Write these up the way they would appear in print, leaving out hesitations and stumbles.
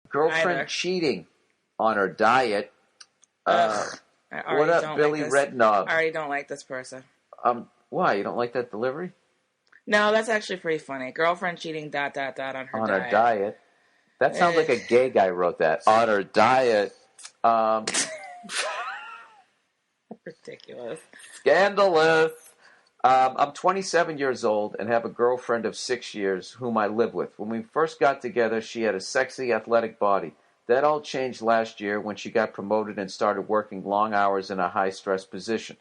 Girlfriend either. cheating on her diet. Ugh. What up, Billy Redknob? I already don't like this person. Why? You don't like that delivery? No, that's actually pretty funny. Girlfriend cheating ... on her diet. On her diet. That sounds like a gay guy wrote that. On her diet. Ridiculous. Scandalous. I'm 27 years old and have a girlfriend of 6 years whom I live with. When we first got together, she had a sexy, athletic body. That all changed last year when she got promoted and started working long hours in a high-stress position.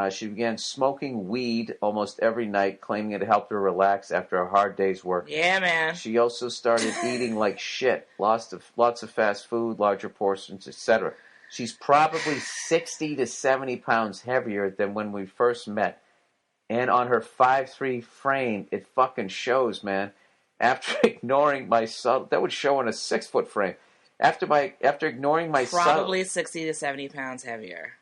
She began smoking weed almost every night, claiming it helped her relax after a hard day's work. Yeah, man. She also started eating like shit, lots of fast food, larger portions, etc. She's probably 60 to 70 pounds heavier than when we first met. And on her 5'3" frame, it fucking shows, man. After ignoring my subtle... That would show on a 6-foot frame. After ignoring my probably 60 to 70 pounds heavier.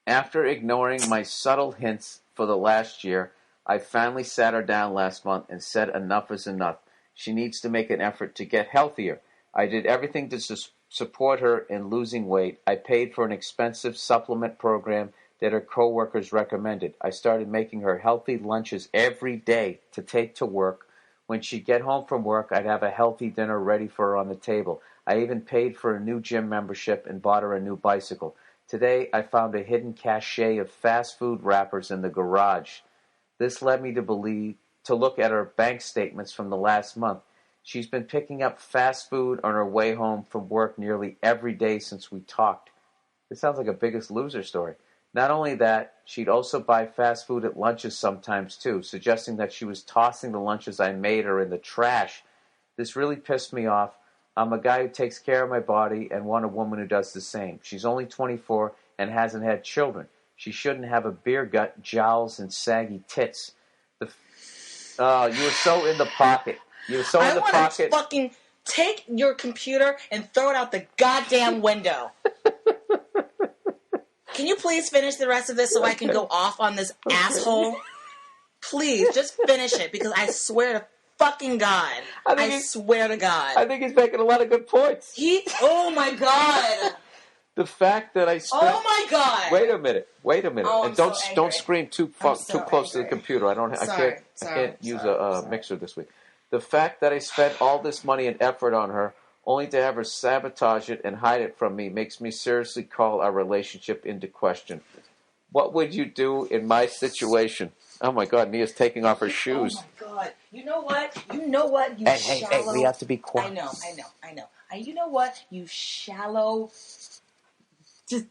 After ignoring my subtle hints for the last year, I finally sat her down last month and said enough is enough. She needs to make an effort to get healthier. I did everything to support her in losing weight. I paid for an expensive supplement program that her coworkers recommended. I started making her healthy lunches every day to take to work. When she'd get home from work, I'd have a healthy dinner ready for her on the table. I even paid for a new gym membership and bought her a new bicycle. Today, I found a hidden cache of fast food wrappers in the garage. This led me to look at her bank statements from the last month. She's been picking up fast food on her way home from work nearly every day since we talked. This sounds like a Biggest Loser story. Not only that, she'd also buy fast food at lunches sometimes too, suggesting that she was tossing the lunches I made her in the trash. This really pissed me off. I'm a guy who takes care of my body and want a woman who does the same. She's only 24 and hasn't had children. She shouldn't have a beer gut, jowls, and saggy tits. You were so in the pocket. You were so in the pocket. I want to fucking take your computer and throw it out the goddamn window. Can you please finish the rest of this so I can go off on this asshole? Please, just finish it, because I swear to fucking God. I swear to God. I think he's making a lot of good points. Oh my God. The fact that I spent... Oh my God. Wait a minute. Oh, and don't scream too close to the computer. I can't use a mixer this week. The fact that I spent all this money and effort on her only to have her sabotage it and hide it from me makes me seriously call our relationship into question. What would you do in my situation? Oh my God, Mia's taking off her shoes. Oh my God. You know what? You Hey, we have to be quiet. I know. You know what? You shallow, just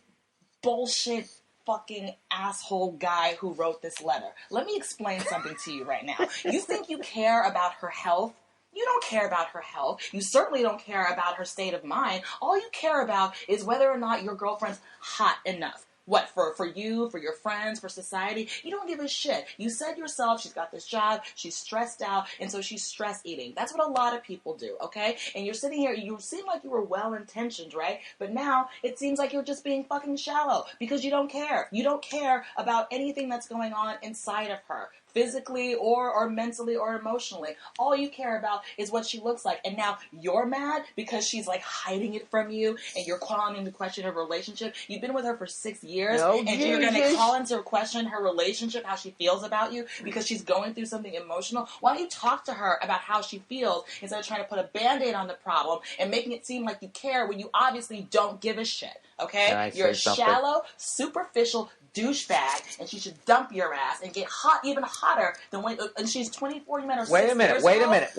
bullshit fucking asshole guy who wrote this letter. Let me explain something to you right now. You think you care about her health? You don't care about her health. You certainly don't care about her state of mind. All you care about is whether or not your girlfriend's hot enough. What, for you, for your friends, for society? You don't give a shit. You said yourself, she's got this job, she's stressed out, and so she's stress eating. That's what a lot of people do, okay? And you're sitting here, you seem like you were well-intentioned, right? But now, it seems like you're just being fucking shallow, because you don't care. You don't care about anything that's going on inside of her, physically or mentally or emotionally. All you care about is what she looks like. And now you're mad because she's like hiding it from you and you're calling into question her relationship. You've been with her for 6 years and you're going to call into question her relationship, how she feels about you because she's going through something emotional. Why don't you talk to her about how she feels instead of trying to put a Band-Aid on the problem and making it seem like you care when you obviously don't give a shit, okay? You're a shallow, superficial douchebag, and she should dump your ass and get hot, even hotter than when. And she's 24. You met her. Wait a minute.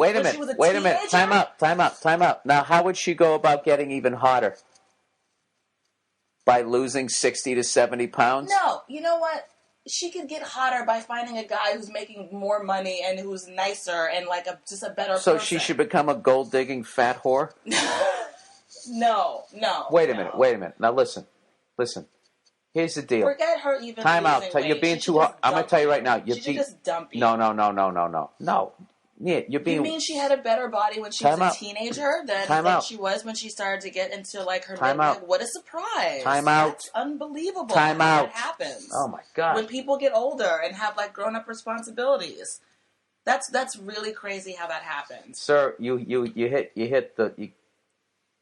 Time out. Now, how would she go about getting even hotter? By losing 60 to 70 pounds? No, you know what? She could get hotter by finding a guy who's making more money and who's nicer and like just a better person. So she should become a gold digging fat whore? No. Wait a minute. Now listen. Here's the deal. Forget her even. Time out. You're being too hard. I'm going to tell you right now. She should just dump you. No. Yeah, you're being. You mean she had a better body when she was a teenager than she was when she started to get into like her. Like, what a surprise! Time out. That's unbelievable. Time out. That happens. Oh my God. When people get older and have like grown up responsibilities, that's really crazy how that happens. Sir, you hit the.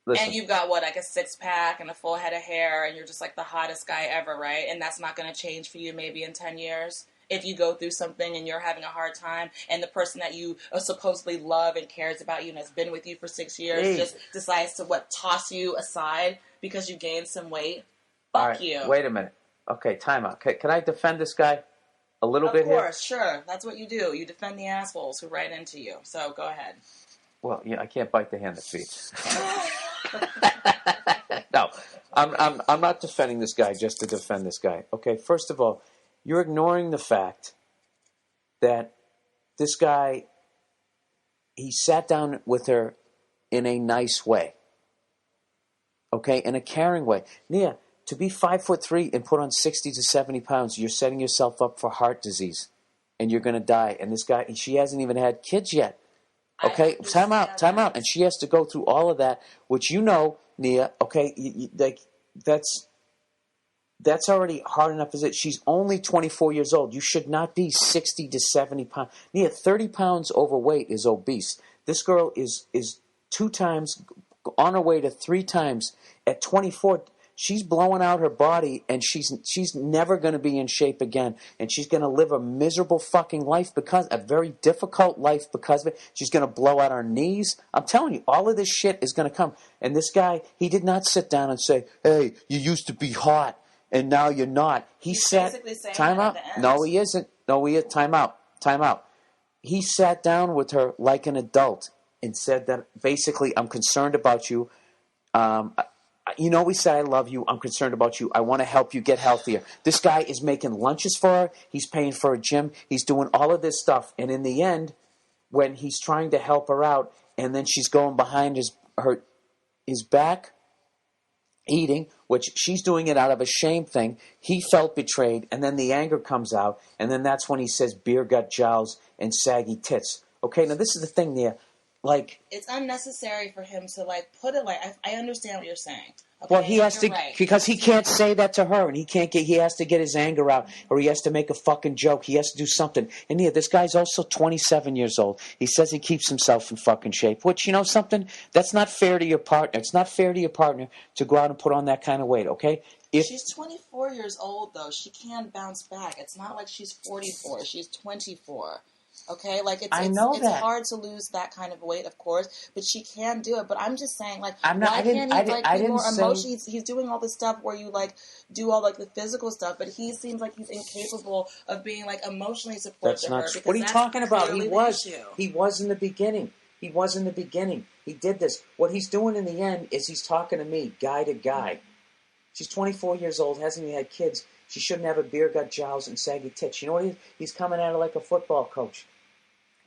listen. And you've got, what, like a six-pack and a full head of hair, and you're just like the hottest guy ever, right? And that's not going to change for you maybe in 10 years? If you go through something and you're having a hard time, and the person that you supposedly love and cares about you and has been with you for 6 years just decides to, toss you aside because you gained some weight? Fuck you. Wait a minute. Okay, time out. Can I defend this guy a little bit here? Of course, sure. That's what you do. You defend the assholes who write into you. So go ahead. Well, yeah, I can't bite the hand that feeds. No, I'm not defending this guy just to defend this guy. Okay, first of all, you're ignoring the fact that this guy, he sat down with her in a nice way. Okay, in a caring way. Nia, to be 5'3" and put on 60 to 70 pounds, you're setting yourself up for heart disease, and you're going to die. And this guy, she hasn't even had kids yet. Okay, time out. And she has to go through all of that, which you know, Nia, okay, that's already hard enough as it. She's only 24 years old. You should not be 60 to 70 pounds. Nia, 30 pounds overweight is obese. This girl is 2 times, on her way to 3 times. At 24, she's blowing out her body, and she's never going to be in shape again. And she's going to live a miserable fucking life, a very difficult life because of it. She's going to blow out her knees. I'm telling you, all of this shit is going to come. And this guy, he did not sit down and say, hey, you used to be hot, and now you're not. He's basically saying time out. No, he isn't. No, he is. Time out. He sat down with her like an adult and said that basically, I'm concerned about you. We said I love you. I'm concerned about you. I want to help you get healthier. This guy is making lunches for her. He's paying for a gym. He's doing all of this stuff. And in the end, when he's trying to help her out, and then she's going behind his back, eating, which she's doing it out of a shame thing, he felt betrayed, and then the anger comes out, and then that's when he says beer gut jowls and saggy tits. Okay, now this is the thing there. It's unnecessary for him to put it I understand what you're saying. Okay? Well, he has to, right. because he can't say that to her, and he has to get his anger out, or he has to make a fucking joke. He has to do something. And yeah, this guy's also 27 years old. He says he keeps himself in fucking shape, which, you know something? That's not fair to your partner. It's not fair to your partner to go out and put on that kind of weight, okay? She's 24 years old, though. She can bounce back. It's not like she's 44. She's 24. Okay, it's hard to lose that kind of weight, of course, but she can do it. But I'm just saying, why can't he be more emotional? He's doing all this stuff where you do all the physical stuff, but he seems like he's incapable of being emotionally supportive to her. What are you talking about? He was in the beginning. He was in the beginning. He did this. What he's doing in the end is he's talking to me, guy to guy. She's 24 years old, hasn't even had kids. She shouldn't have a beer gut jowls and saggy tits. You know what? He's coming at her like a football coach.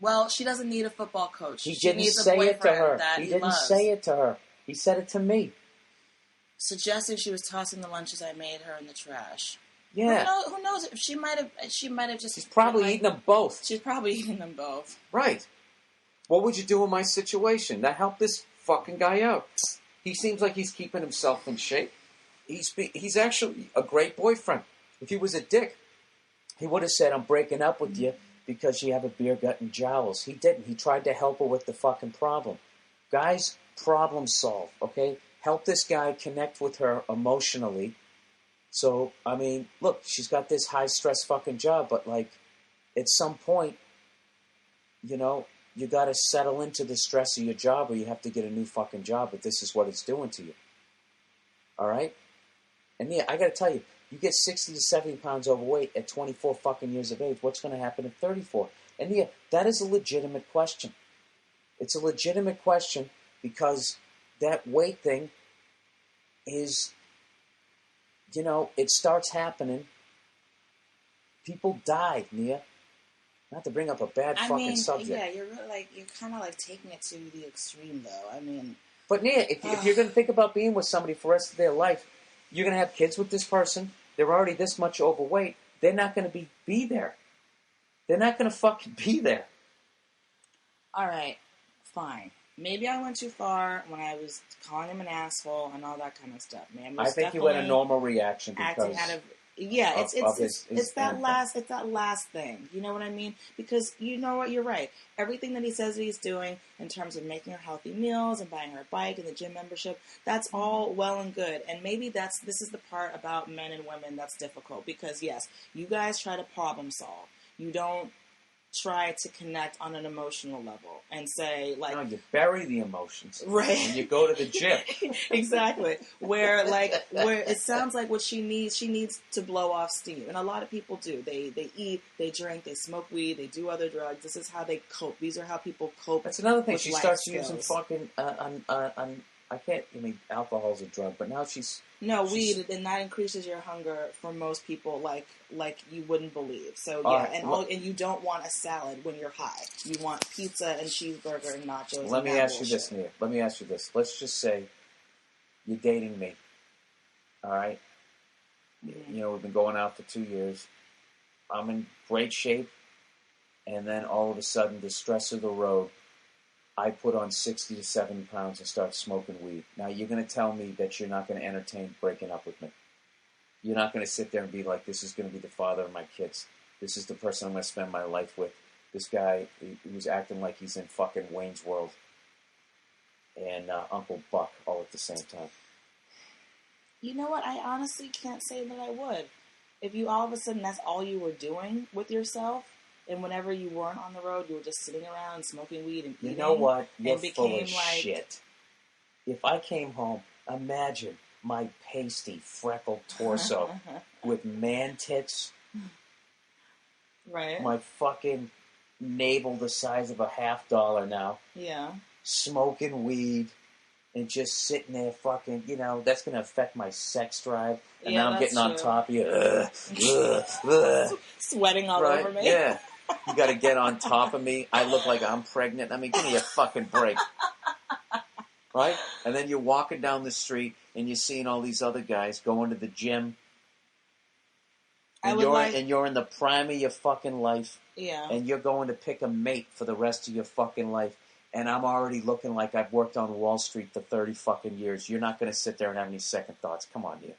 Well, she doesn't need a football coach. He didn't say it to her. He didn't say it to her. He said it to me. Suggesting she was tossing the lunches I made her in the trash. Yeah. Who knows? She might have just. She's probably eating them both. She's probably eating them both. Right. What would you do in my situation? That help this fucking guy out. He seems like he's keeping himself in shape. He's actually a great boyfriend. If he was a dick, he would have said, I'm breaking up with you because you have a beer gut and jowls. He didn't. He tried to help her with the fucking problem. Guys, problem solve, okay? Help this guy connect with her emotionally. So, I mean, look, she's got this high-stress fucking job, but, at some point, you got to settle into the stress of your job or you have to get a new fucking job, but this is what it's doing to you. All right? And yeah, I got to tell you, you get 60 to 70 pounds overweight at 24 fucking years of age. What's going to happen at 34? And yeah, that is a legitimate question. It's a legitimate question because that weight thing is, it starts happening. People die, Nia. Not to bring up a bad fucking subject. Yeah, you're really you're kind of taking it to the extreme, though. I mean, but Nia, if you're going to think about being with somebody for the rest of their life, you're going to have kids with this person. They're already this much overweight. They're not going to be there. They're not going to fucking be there. All right, fine. Maybe I went too far when I was calling him an asshole and all that kind of stuff. Man, I think you had a normal reaction because acting out of Yeah, it's that anything. last thing. You know what I mean? Because you know what, you're right. Everything that he says he's doing in terms of making her healthy meals and buying her a bike and the gym membership, that's all well and good. And maybe this is the part about men and women that's difficult because yes, you guys try to problem solve. You don't try to connect on an emotional level and say like, no, you bury the emotions, right? And you go to the gym. Exactly. Where it sounds like what she needs to blow off steam, and a lot of people do. They eat, they drink, they smoke weed, they do other drugs. This is how they cope. These are how people cope. That's another thing. With She life starts skills. using fucking I can't. I mean, alcohol's a drug, but now she's weed, and that increases your hunger for most people, like you wouldn't believe. So All yeah, right, and you don't want a salad when you're high. You want pizza and cheeseburger and nachos. Let me ask bullshit. you this, Nia. Let me ask you this. Let's just say you're dating me. All right. Mm-hmm. You know, we've been going out for 2 years. I'm in great shape, and then all of a sudden, the stress of the road, I put on 60 to 70 pounds and start smoking weed. Now, you're going to tell me that you're not going to entertain breaking up with me. You're not going to sit there and be like, this is going to be the father of my kids. This is the person I'm going to spend my life with. This guy who's acting like he's in fucking Wayne's World and Uncle Buck all at the same time. You know what? I honestly can't say that I would. If you all of a sudden that's all you were doing with yourself, and whenever you weren't on the road, you were just sitting around smoking weed and eating. You know what? You're full of like, shit. If I came home, imagine my pasty, freckled torso with man tits, right? my fucking navel the size of a $50 now, Yeah. smoking weed, and just sitting there fucking, you know, that's going to affect my sex drive. And yeah, now I'm getting on true. top of you. Sweating all right? over me. Yeah. You got to get on top of me. I look like I'm pregnant. I mean, give me a fucking break. Right? And then you're walking down the street and you're seeing all these other guys going to the gym. And you're in the prime of your fucking life. Yeah. And you're going to pick a mate for the rest of your fucking life. And I'm already looking like I've worked on Wall Street for 30 fucking years. You're not going to sit there and have any second thoughts. Come on, you.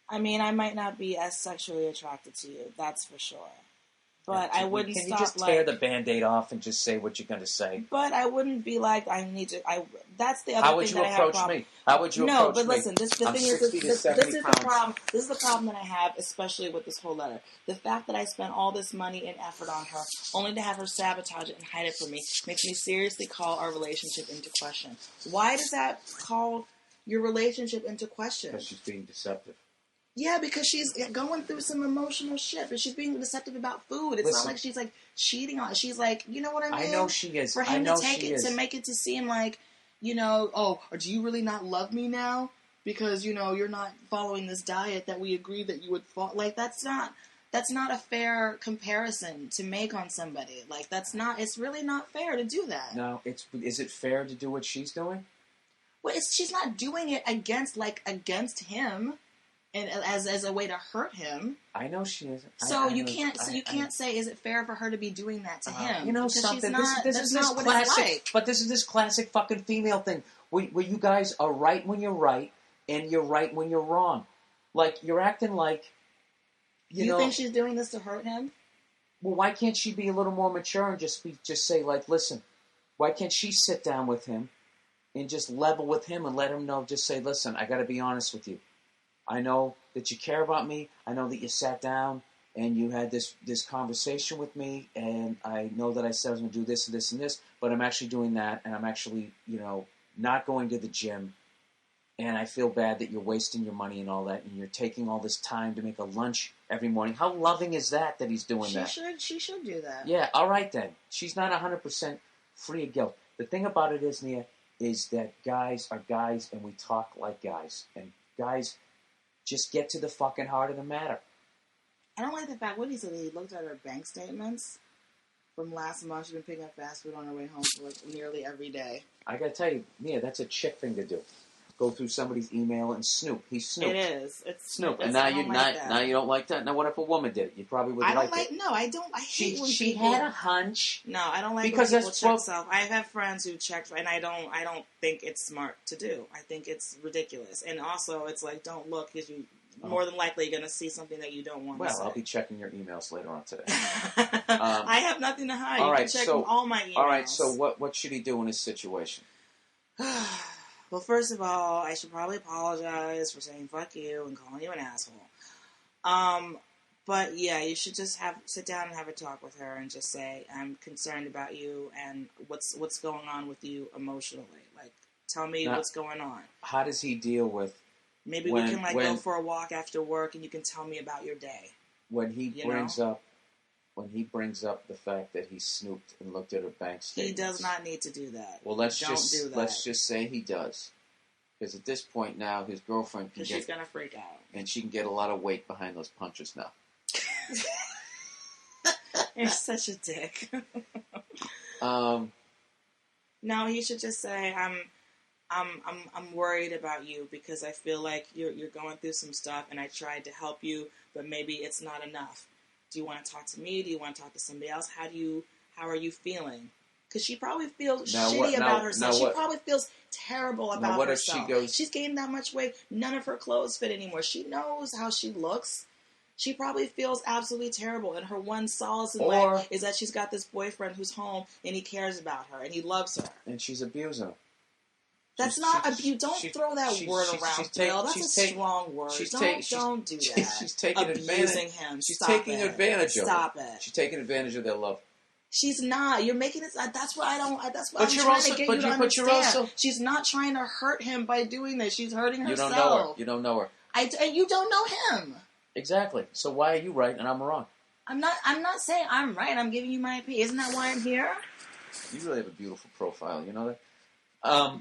I mean, I might not be as sexually attracted to you. That's for sure. But I wouldn't Can stop, you just tear the Band-Aid off and just say what you're going to say? But I wouldn't be like, I need to, that's the other How would thing you that I have approach me? How would you approach me? No, but listen, the thing is, this is the problem. This is the problem that I have, especially with this whole letter. The fact that I spent all this money and effort on her, only to have her sabotage it and hide it from me, makes me seriously call our relationship into question. Why does that call your relationship into question? Because she's being deceptive. Yeah, because she's going through some emotional shit, but she's being deceptive about food. It's not like she's like cheating on. She's like, you know what I mean? I know she is. For him to make it to seem like, you know, oh, or do you really not love me now because you know you're not following this diet that we agreed that you would follow? Like that's not a fair comparison to make on somebody. Like it's really not fair to do that. No, is it fair to do what she's doing? Well, she's not doing it against him. And as a way to hurt him. I know she isn't. So you can't say, is it fair for her to be doing that to him? You know because something? This is not what classic, it's like. But this is this classic fucking female thing where you guys are right when you're right and you're right when you're wrong. Like you're acting like you think she's doing this to hurt him? Well, why can't she be a little more mature and just say like, listen, why can't she sit down with him and just level with him and let him know? Just say, listen, I got to be honest with you. I know that you care about me. I know that you sat down and you had this conversation with me, and I know that I said I was going to do this and this and this, but I'm actually doing that, and I'm actually, you know, not going to the gym, and I feel bad that you're wasting your money and all that, and you're taking all this time to make a lunch every morning. How loving is that he's doing that? She should do that. Yeah, all right then. She's not 100% free of guilt. The thing about it is, Nia, is that guys are guys, and we talk like guys, and guys just get to the fucking heart of the matter. I don't like the fact what he said. He looked at her bank statements from last month. She's been picking up fast food on her way home for like nearly every day. I gotta tell you, Nia, that's a chick thing to do. Go through somebody's email and snoop. He's Snoop. It is. It's Snoop. And now you don't like that. Now what if a woman did it? You probably would like it. No, I don't. I hate when she people, had a hunch. No, I don't like when people check self. I have friends who check, and I don't think it's smart to do. I think it's ridiculous. And also, it's like, don't look because more than likely going to see something that you don't want to see. Well, I'll be checking your emails later on today. I have nothing to hide. All You right, can check so, all my emails. All right, so what should he do in this situation? Well, first of all, I should probably apologize for saying fuck you and calling you an asshole. But yeah, you should just sit down and have a talk with her and just say, I'm concerned about you and what's going on with you emotionally. Like, tell me what's going on. How does he deal with... Maybe we can go for a walk after work and you can tell me about your day. When he brings up the fact that he snooped and looked at her bank statements. He does not need to do that. Well, let's just say he does. Because at this point now, his girlfriend can she's going to freak out. And she can get a lot of weight behind those punches now. You're such a dick. No, he should just say, I'm worried about you because I feel like you're going through some stuff and I tried to help you, but maybe it's not enough. Do you want to talk to me? Do you want to talk to somebody else? How are you feeling? Because she probably feels shitty about herself. She probably feels terrible about herself. She's gained that much weight. None of her clothes fit anymore. She knows how she looks. She probably feels absolutely terrible. And her one solace in life is that she's got this boyfriend who's home and he cares about her and he loves her. And she's abusing her. That's not abuse. Don't throw that word around, Bill. That's a strong word. Don't do that. She's taking abusing him. She's taking advantage of him. Stop it. She's taking advantage of their love. She's not. You're making it. That's what I don't. That's what I'm trying to get you to understand. She's not trying to hurt him by doing this. She's hurting herself. You don't know her. You don't know her. And you don't know him. Exactly. So why are you right and I'm wrong? I'm not saying I'm right. I'm giving you my opinion. Isn't that why I'm here? You really have a beautiful profile. You know that.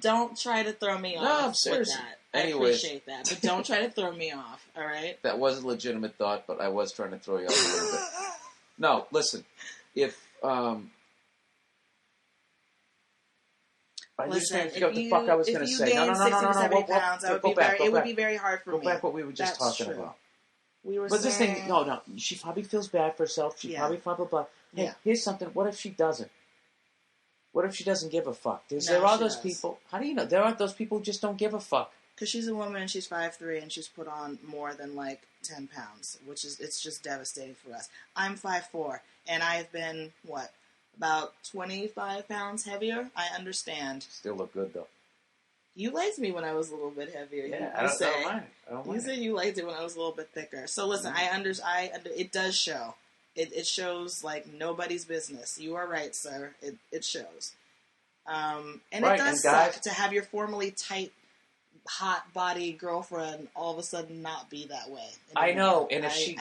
Don't try to throw me off with that. Anyways. I appreciate that, but don't try to throw me off. All right. That was a legitimate thought, but I was trying to throw you off a little bit. No, listen. If I just forgot the fuck I was going to say. No. 70 pounds, it would be very hard for me. Go back what we were just talking about. We were but saying... this thing, no, she probably feels bad for herself. She probably blah, blah, blah. Hey, here's something. What if she doesn't? What if she doesn't give a fuck? There are those people. How do you know? There are those people who just don't give a fuck. Because she's a woman and she's 5'3" and she's put on more than 10 pounds, it's just devastating for us. I'm 5'4" and I've been, about 25 pounds heavier? I understand. Still look good, though. You liked me when I was a little bit heavier. Yeah, I don't mind. You said you liked it when I was a little bit thicker. So listen, it does show. It shows nobody's business. You are right, sir. It shows. And it does suck to have your formerly tight, hot body girlfriend all of a sudden not be that way. I know, and if she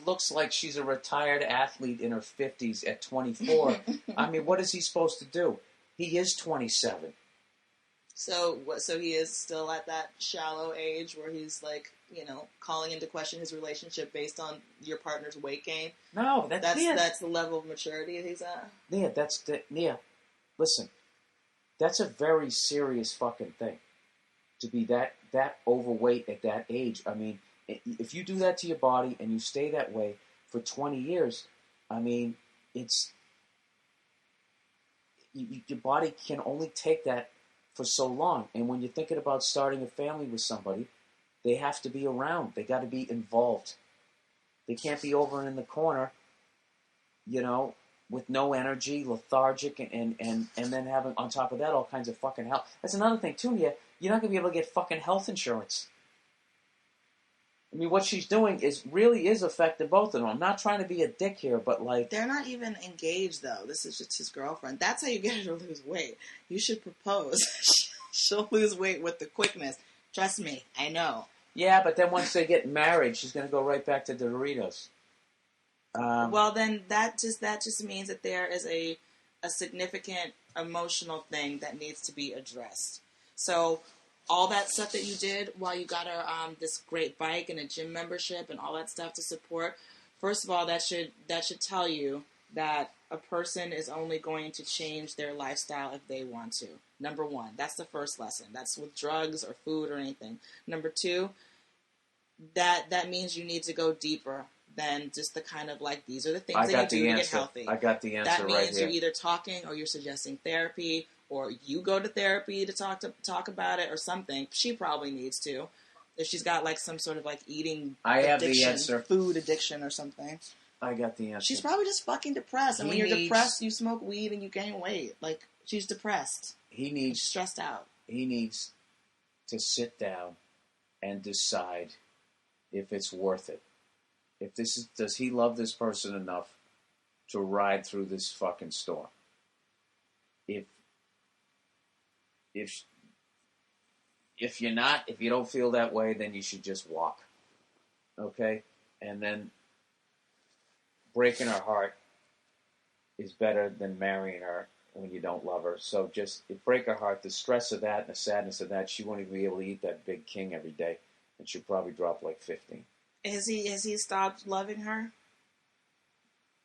looks like she's a retired athlete in her 50s at 24, I mean, what is he supposed to do? He is 27. So he is still at that shallow age where he's calling into question his relationship based on your partner's weight gain. No, that's the level of maturity he's at. Yeah, listen, that's a very serious fucking thing to be that overweight at that age. I mean, if you do that to your body and you stay that way for 20 years, I mean, your body can only take that for so long. And when you're thinking about starting a family with somebody, they have to be around. They got to be involved. They can't be over in the corner, with no energy, lethargic, and then having, on top of that, all kinds of fucking health. That's another thing, too, you're not going to be able to get fucking health insurance. I mean, what she's doing really is affecting both of them. I'm not trying to be a dick here, but they're not even engaged, though. This is just his girlfriend. That's how you get her to lose weight. You should propose. She'll lose weight with the quickness. Trust me, I know. Yeah, but then once they get married, she's going to go right back to the Doritos. Well, then that just means that there is a significant emotional thing that needs to be addressed. So all that stuff that you did while you got her this great bike and a gym membership and all that stuff to support, first of all, that should tell you that a person is only going to change their lifestyle if they want to. Number one, that's the first lesson. That's with drugs or food or anything. Number two, that means you need to go deeper than just the kind of these are the things that you do to get healthy. I got the answer right here. That means you're either talking or you're suggesting therapy, or you go to therapy to talk about it or something. She probably needs to. If she's got like some sort of like eating I have addiction, the answer. food addiction or something. I got the answer. She's probably just fucking depressed. And when you're needs, depressed, you smoke weed and you gain weight. Like, she's depressed. She's stressed out. He needs to sit down and decide if it's worth it. Does he love this person enough to ride through this fucking storm? If you're not, if you don't feel that way, then you should just walk. Okay? And then breaking her heart is better than marrying her when you don't love her. So just break her heart. The stress of that and the sadness of that, she won't even be able to eat that big king every day, and she'll probably drop like 15. Has he stopped loving her?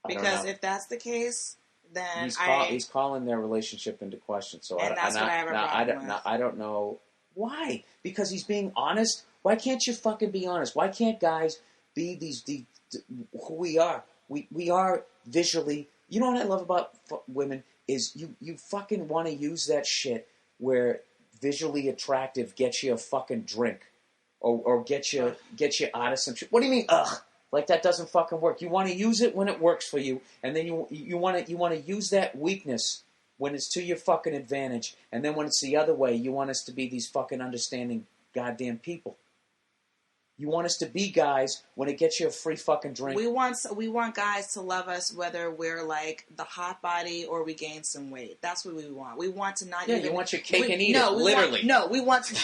Because if that's the case, then he's calling their relationship into question. So that's what I have a problem with. I don't know why. Because he's being honest. Why can't you fucking be honest? Why can't guys be who we are? We are visually. You know what I love about women is you fucking want to use that shit where visually attractive gets you a fucking drink or get you out of some shit. What do you mean? Ugh. Like that doesn't fucking work. You want to use it when it works for you, and then you want to use that weakness when it's to your fucking advantage, and then when it's the other way, you want us to be these fucking understanding goddamn people. You want us to be guys when it gets you a free fucking drink. We want guys to love us whether we're like the hot body or we gain some weight. That's what we want. We want to not. Yeah, you want your cake and eat it. Literally. We want to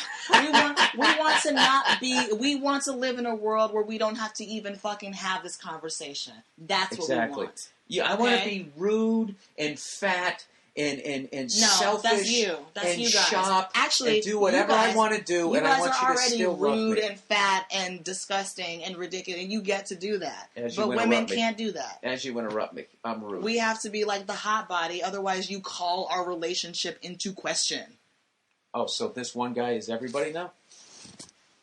not be. We want to live in a world where we don't have to even fucking have this conversation. That's what we want. Yeah, I want to be rude and fat. And selfish that's you. That's and you guys. shop Actually, and do whatever I want to do, and I want you to still You guys are already rude love me. and fat and disgusting and ridiculous, and you get to do that. But women can't do that. As you interrupt me, I'm rude. We have to be like the hot body, otherwise you call our relationship into question. Oh, so this one guy is everybody now?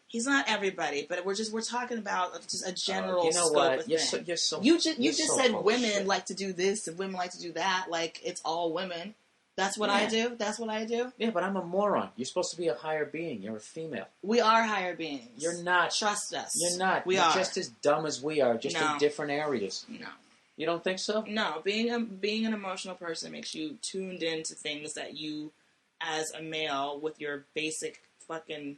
He's not everybody, but we're talking about just a general scope of things. You just said women like to do this and women like to do that. Like it's all women. That's what I do. That's what I do. Yeah, but I'm a moron. You're supposed to be a higher being. You're a female. We are higher beings. You're not. Trust us. You're not. You're just as dumb as we are, just in different areas. No. You don't think so? No. Being an emotional person makes you tuned into things that you, as a male, with your basic fucking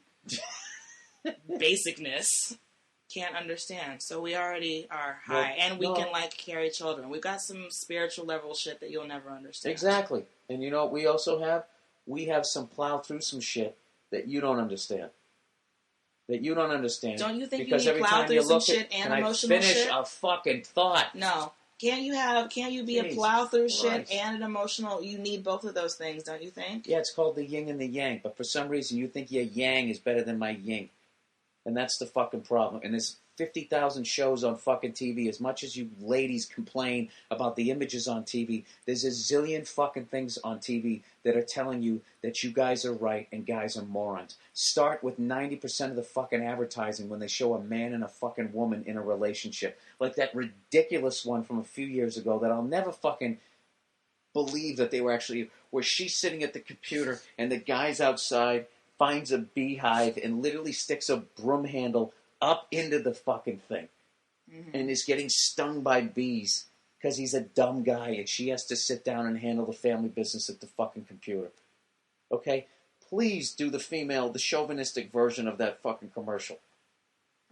basicness, can't understand. So we already are high, and we can like carry children. We've got some spiritual level shit that you'll never understand. Exactly. And you know what we also have? We have some plow through some shit that you don't understand. Don't you think because you need plow through some shit and emotional shit? Finish a fucking thought. No. Can't you be a plow through shit and an emotional? You need both of those things, don't you think? Yeah, it's called the yin and the yang. But for some reason, you think your yang is better than my yin. And that's the fucking problem. And there's 50,000 shows on fucking TV. As much as you ladies complain about the images on TV, there's a zillion fucking things on TV that are telling you that you guys are right and guys are morons. Start with 90% of the fucking advertising when they show a man and a fucking woman in a relationship. Like that ridiculous one from a few years ago that I'll never fucking believe that they were actually, where she's sitting at the computer and the guy's outside, finds a beehive and literally sticks a broom handle up into the fucking thing and is getting stung by bees because he's a dumb guy and she has to sit down and handle the family business at the fucking computer. Okay? Please do the chauvinistic version of that fucking commercial.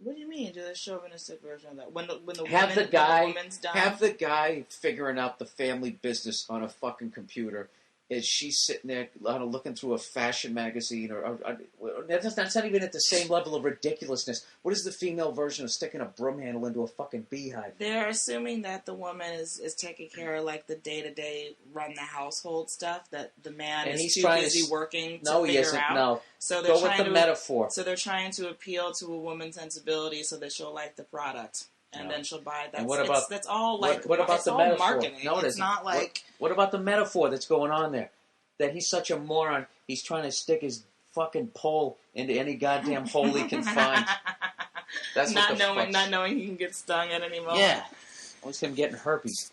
What do you mean, do the chauvinistic version of that? When the woman's done? Have the guy figuring out the family business on a fucking computer as she's sitting there looking through a fashion magazine, or that's not even at the same level of ridiculousness. What is the female version of sticking a broom handle into a fucking beehive? They're assuming that the woman is taking care of like the day-to-day run the household stuff, that the man is too busy working to figure out. No, so go with the metaphor. So they're trying to appeal to a woman's sensibility so that she'll like the product. And then she'll buy it. That's all like what about the metaphor? Marketing. No, it's not like what about the metaphor that's going on there? That he's such a moron. He's trying to stick his fucking pole into any goddamn hole he can find. That's not knowing he can get stung at any moment. Yeah, it was him getting herpes.